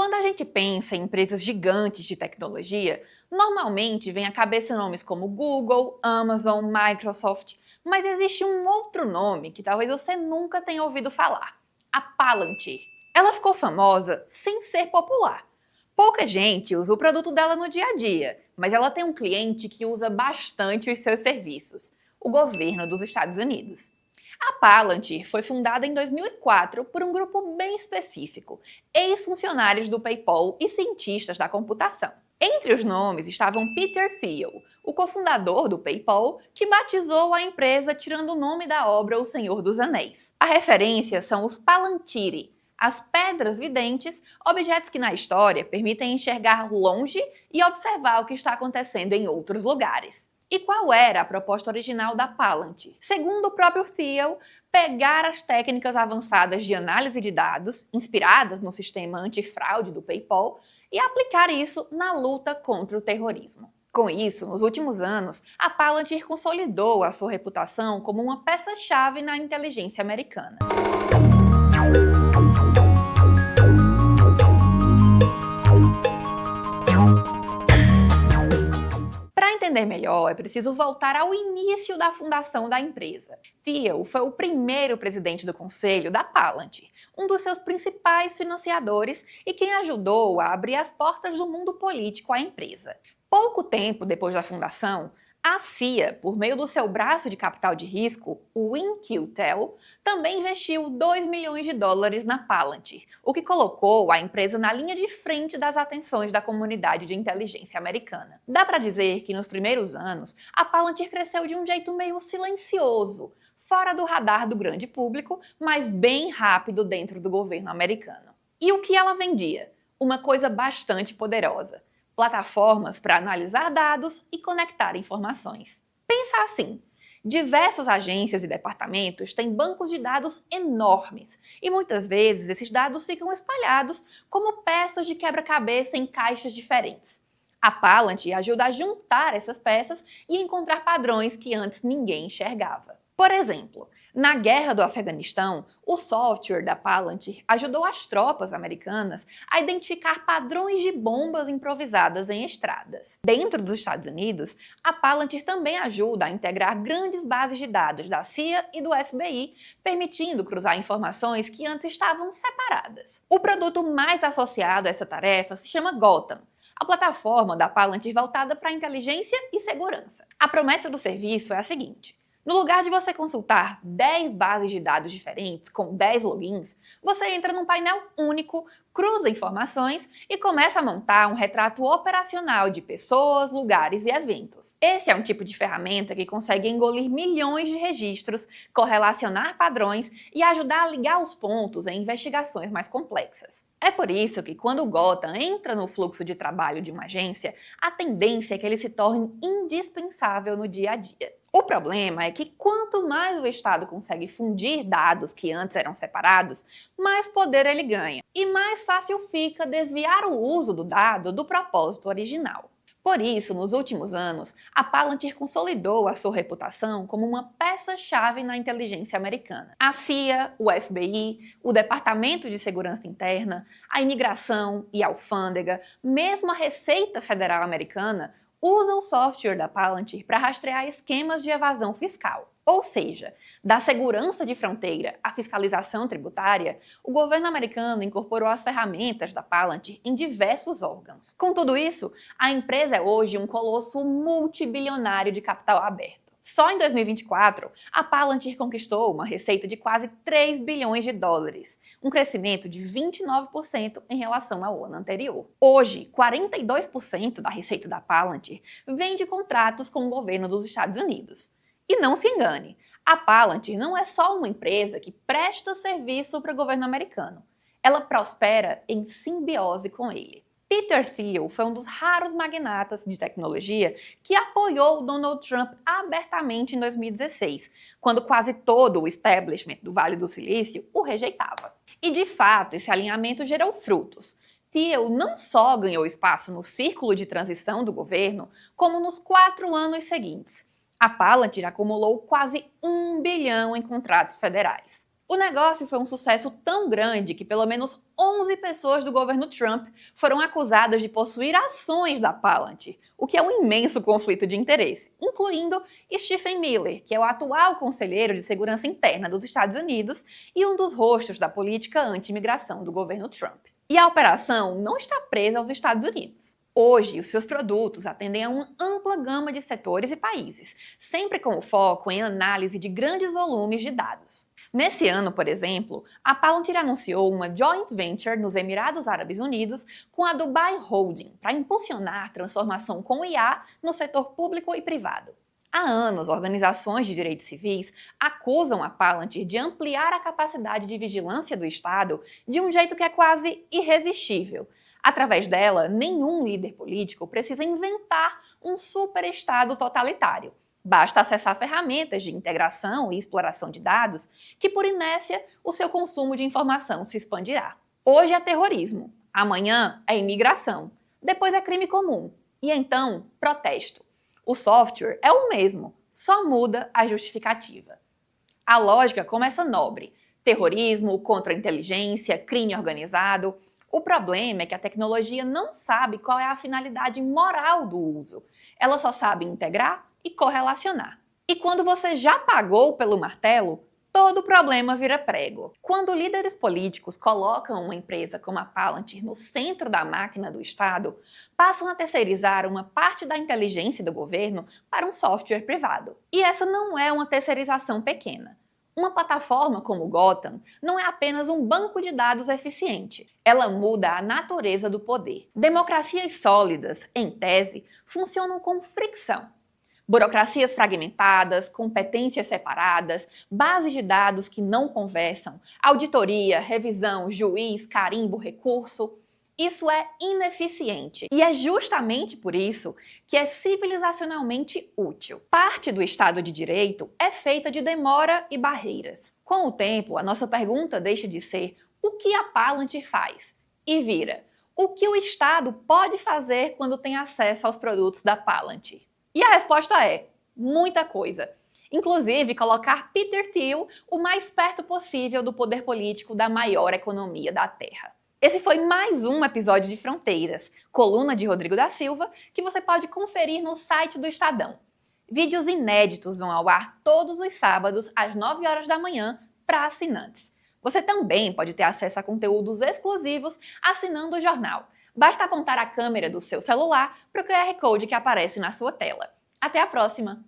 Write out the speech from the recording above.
Quando a gente pensa em empresas gigantes de tecnologia, normalmente vem à cabeça nomes como Google, Amazon, Microsoft, mas existe um outro nome que talvez você nunca tenha ouvido falar: a Palantir. Ela ficou famosa sem ser popular. Pouca gente usa o produto dela no dia a dia, mas ela tem um cliente que usa bastante os seus serviços: o governo dos Estados Unidos. A Palantir foi fundada em 2004 por um grupo bem específico, ex-funcionários do PayPal e cientistas da computação. Entre os nomes estavam Peter Thiel, o cofundador do PayPal, que batizou a empresa tirando o nome da obra O Senhor dos Anéis. A referência são os Palantiri, as pedras videntes, objetos que na história permitem enxergar longe e observar o que está acontecendo em outros lugares. E qual era a proposta original da Palantir? Segundo o próprio Thiel, pegar as técnicas avançadas de análise de dados, inspiradas no sistema antifraude do PayPal, e aplicar isso na luta contra o terrorismo. Com isso, nos últimos anos, a Palantir consolidou a sua reputação como uma peça-chave na inteligência americana. Para entender melhor, é preciso voltar ao início da fundação da empresa. Thiel foi o primeiro presidente do conselho da Palantir, um dos seus principais financiadores e quem ajudou a abrir as portas do mundo político à empresa. Pouco tempo depois da fundação, a CIA, por meio do seu braço de capital de risco, o InQtel, também investiu 2 milhões de dólares na Palantir, o que colocou a empresa na linha de frente das atenções da comunidade de inteligência americana. Dá para dizer que nos primeiros anos, a Palantir cresceu de um jeito meio silencioso, fora do radar do grande público, mas bem rápido dentro do governo americano. E o que ela vendia? Uma coisa bastante poderosa: plataformas para analisar dados e conectar informações. Pensa assim: diversas agências e departamentos têm bancos de dados enormes e muitas vezes esses dados ficam espalhados como peças de quebra-cabeça em caixas diferentes. A Palantir ajuda a juntar essas peças e encontrar padrões que antes ninguém enxergava. Por exemplo, na Guerra do Afeganistão, o software da Palantir ajudou as tropas americanas a identificar padrões de bombas improvisadas em estradas. Dentro dos Estados Unidos, a Palantir também ajuda a integrar grandes bases de dados da CIA e do FBI, permitindo cruzar informações que antes estavam separadas. O produto mais associado a essa tarefa se chama Gotham, a plataforma da Palantir voltada para inteligência e segurança. A promessa do serviço é a seguinte: no lugar de você consultar 10 bases de dados diferentes com 10 logins, você entra num painel único, cruza informações e começa a montar um retrato operacional de pessoas, lugares e eventos. Esse é um tipo de ferramenta que consegue engolir milhões de registros, correlacionar padrões e ajudar a ligar os pontos em investigações mais complexas. É por isso que quando o Gotham entra no fluxo de trabalho de uma agência, a tendência é que ele se torne indispensável no dia a dia. O problema é que quanto mais o Estado consegue fundir dados que antes eram separados, mais poder ele ganha e mais fácil fica desviar o uso do dado do propósito original. Por isso, nos últimos anos, a Palantir consolidou a sua reputação como uma peça-chave na inteligência americana. A CIA, o FBI, o Departamento de Segurança Interna, a Imigração e a Alfândega, mesmo a Receita Federal Americana, usa o software da Palantir para rastrear esquemas de evasão fiscal. Ou seja, da segurança de fronteira à fiscalização tributária, o governo americano incorporou as ferramentas da Palantir em diversos órgãos. Com tudo isso, a empresa é hoje um colosso multibilionário de capital aberto. Só em 2024, a Palantir conquistou uma receita de quase 3 bilhões de dólares, um crescimento de 29% em relação ao ano anterior. Hoje, 42% da receita da Palantir vem de contratos com o governo dos Estados Unidos. E não se engane, a Palantir não é só uma empresa que presta serviço para o governo americano. Ela prospera em simbiose com ele. Peter Thiel foi um dos raros magnatas de tecnologia que apoiou Donald Trump abertamente em 2016, quando quase todo o establishment do Vale do Silício o rejeitava. E de fato, esse alinhamento gerou frutos. Thiel não só ganhou espaço no círculo de transição do governo, como nos 4 anos seguintes. A Palantir acumulou quase 1 bilhão em contratos federais. O negócio foi um sucesso tão grande que pelo menos 11 pessoas do governo Trump foram acusadas de possuir ações da Palantir, o que é um imenso conflito de interesse, incluindo Stephen Miller, que é o atual conselheiro de segurança interna dos Estados Unidos e um dos rostos da política anti-imigração do governo Trump. E a operação não está presa aos Estados Unidos. Hoje, os seus produtos atendem a uma ampla gama de setores e países, sempre com o foco em análise de grandes volumes de dados. Nesse ano, por exemplo, a Palantir anunciou uma joint venture nos Emirados Árabes Unidos com a Dubai Holding para impulsionar transformação com IA no setor público e privado. Há anos, organizações de direitos civis acusam a Palantir de ampliar a capacidade de vigilância do Estado de um jeito que é quase irresistível. Através dela, nenhum líder político precisa inventar um superestado totalitário. Basta acessar ferramentas de integração e exploração de dados que, por inércia, o seu consumo de informação se expandirá. Hoje é terrorismo, amanhã é imigração, depois é crime comum e então protesto. O software é o mesmo, só muda a justificativa. A lógica começa nobre: terrorismo, contra-inteligência, crime organizado. O problema é que a tecnologia não sabe qual é a finalidade moral do uso. Ela só sabe integrar e correlacionar. E quando você já pagou pelo martelo, todo problema vira prego. Quando líderes políticos colocam uma empresa como a Palantir no centro da máquina do Estado, passam a terceirizar uma parte da inteligência do governo para um software privado. E essa não é uma terceirização pequena. Uma plataforma como o Gotham não é apenas um banco de dados eficiente. Ela muda a natureza do poder. Democracias sólidas, em tese, funcionam com fricção. Burocracias fragmentadas, competências separadas, bases de dados que não conversam, auditoria, revisão, juiz, carimbo, recurso. Isso é ineficiente. E é justamente por isso que é civilizacionalmente útil. Parte do Estado de Direito é feita de demora e barreiras. Com o tempo, a nossa pergunta deixa de ser o que a Palantir faz e vira o que o Estado pode fazer quando tem acesso aos produtos da Palantir. E a resposta é muita coisa. Inclusive, colocar Peter Thiel o mais perto possível do poder político da maior economia da Terra. Esse foi mais um episódio de Fronteiras, coluna de Rodrigo da Silva, que você pode conferir no site do Estadão. Vídeos inéditos vão ao ar todos os sábados às 9 horas da manhã para assinantes. Você também pode ter acesso a conteúdos exclusivos assinando o jornal. Basta apontar a câmera do seu celular para o QR Code que aparece na sua tela. Até a próxima!